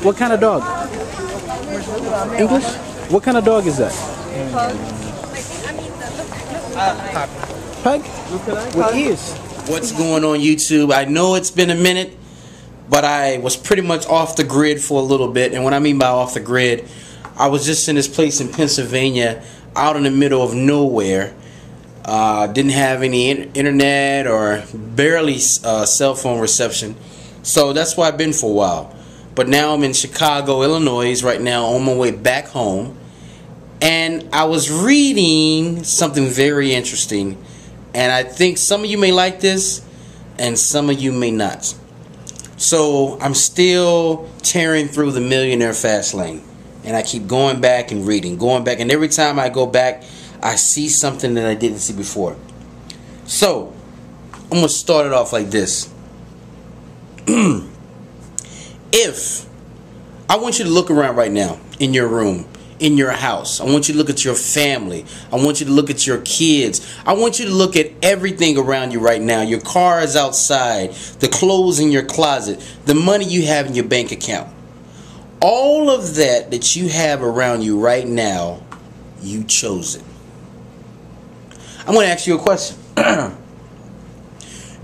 What kind of dog? English? What kind of dog is that? Pug? With ears. What's going on YouTube? I know it's been a minute, but I was pretty much off the grid for a little bit. And what I mean by off the grid, I was just in this place in Pennsylvania, out in the middle of nowhere. Didn't have any internet or barely cell phone reception. So that's where I've been for a while. But now I'm in Chicago, Illinois right now, on my way back home. And I was reading something very interesting. And I think some of you may like this and some of you may not. So I'm still tearing through the Millionaire Fast Lane. And I keep going back and reading, going back. And every time I go back, I see something that I didn't see before. So I'm going to start it off like this. If I want you to look around right now in your room, in your house, I want you to look at your family, I want you to look at your kids, I want you to look at everything around you right now. Your car is outside, the clothes in your closet, the money you have in your bank account. All of that you have around you right now, you chose it. I'm going to ask you a question.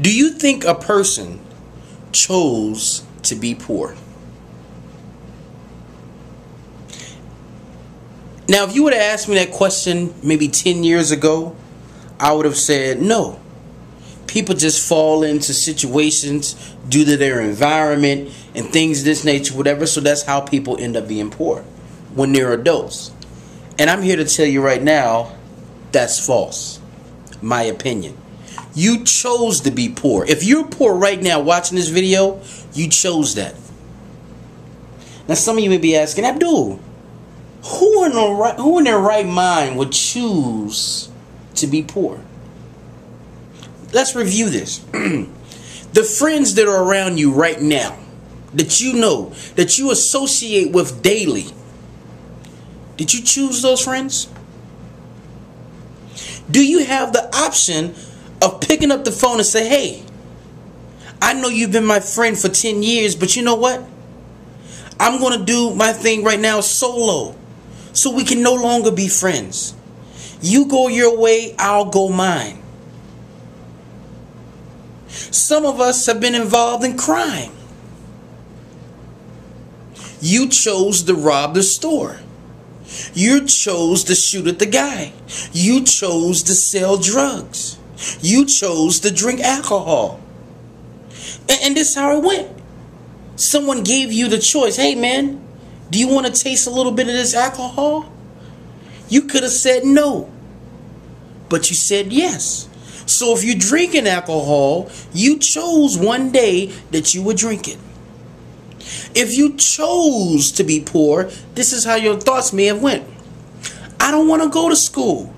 Do you think a person chose to be poor? Now, if you would have asked me that question maybe 10 years ago, I would have said no. People just fall into situations due to their environment and things of this nature, whatever. So that's how people end up being poor when they're adults. And I'm here to tell you right now, that's false. My opinion. You chose to be poor. If you're poor right now watching this video, you chose that. Now some of you may be asking, Abdul, who in their right mind would choose to be poor? Let's review this. The friends that are around you right now, that you know, that you associate with daily, did you choose those friends? Do you have the option of picking up the phone and say, hey, I know you've been my friend for 10 years, but you know what? I'm going to do my thing right now solo, so we can no longer be friends. You go your way, I'll go mine. Some of us have been involved in crime. You chose to rob the store. You chose to shoot at the guy. You chose to sell drugs. You chose to drink alcohol. And this is how it went. Someone gave you the choice. Hey man, do you want to taste a little bit of this alcohol? You could have said no, but you said yes. So if you're drinking alcohol, you chose one day that you would drink it. If you chose to be poor, this is how your thoughts may have went. I don't want to go to school.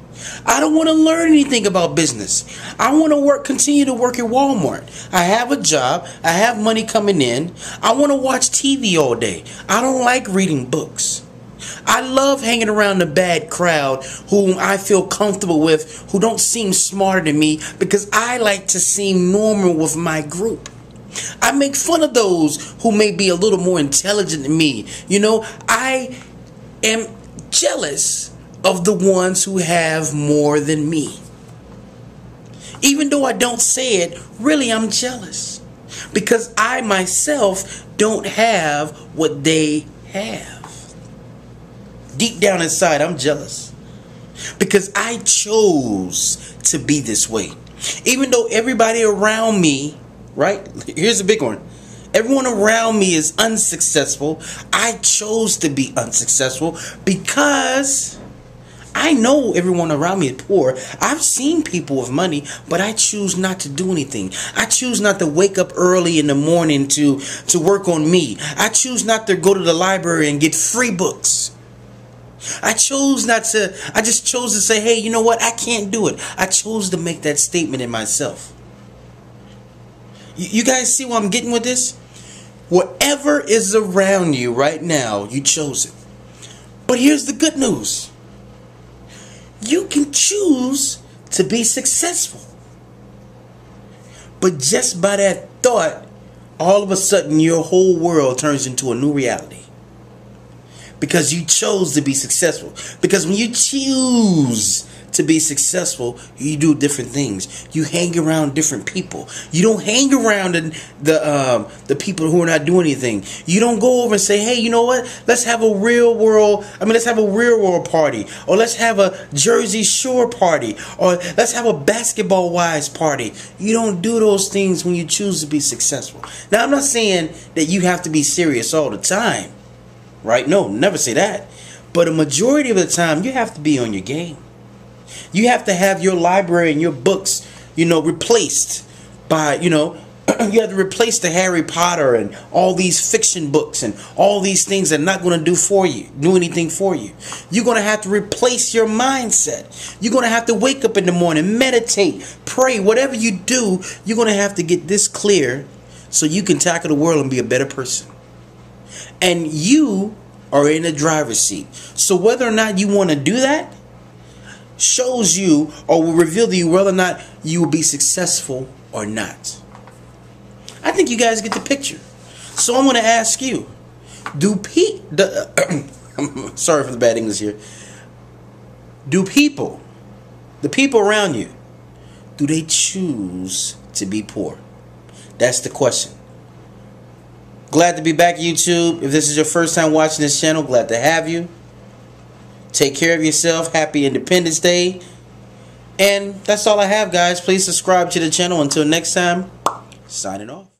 I don't want to learn anything about business. I want to continue to work at Walmart. I have a job. I have money coming in. I want to watch TV all day. I don't like reading books. I love hanging around the bad crowd whom I feel comfortable with, who don't seem smarter than me, because I like to seem normal with my group. I make fun of those who may be a little more intelligent than me. You know, I am jealous of the ones who have more than me. Even though I don't say it, really I'm jealous. Because I myself don't have what they have. Deep down inside, I'm jealous. Because I chose to be this way. Even though everybody around me, right? Here's a big one. Everyone around me is unsuccessful. I chose to be unsuccessful because I know everyone around me is poor. I've seen people with money, but I choose not to do anything. I choose not to wake up early in the morning to work on me. I choose not to go to the library and get free books. I just chose to say, hey, you know what? I can't do it. I chose to make that statement in myself. You guys see what I'm getting with this? Whatever is around you right now, you chose it. But here's the good news. You can choose to be successful. But just by that thought all of a sudden your whole world turns into a new reality. Because you chose to be successful. Because when you choose to be successful, you do different things. You hang around different people. You don't hang around the people who are not doing anything. You don't go over and say, hey, you know what? Let's have a real world party. Or let's have a Jersey Shore party. Or let's have a basketball wives party. You don't do those things when you choose to be successful. Now, I'm not saying that you have to be serious all the time. Right? No, never say that. But a majority of the time, you have to be on your game. You have to have your library and your books, replaced by, you have to replace the Harry Potter and all these fiction books and all these things that are not going to do anything for you. You're going to have to replace your mindset. You're going to have to wake up in the morning, meditate, pray, whatever you do, you're going to have to get this clear so you can tackle the world and be a better person. And you are in the driver's seat. So whether or not you want to do that shows you or will reveal to you whether or not you will be successful or not. I think you guys get the picture. So I'm going to ask you, sorry for the bad English here. Do the people around you, do they choose to be poor? That's the question. Glad to be back, YouTube. If this is your first time watching this channel, glad to have you. Take care of yourself. Happy Independence Day. And that's all I have, guys. Please subscribe to the channel. Until next time, signing off.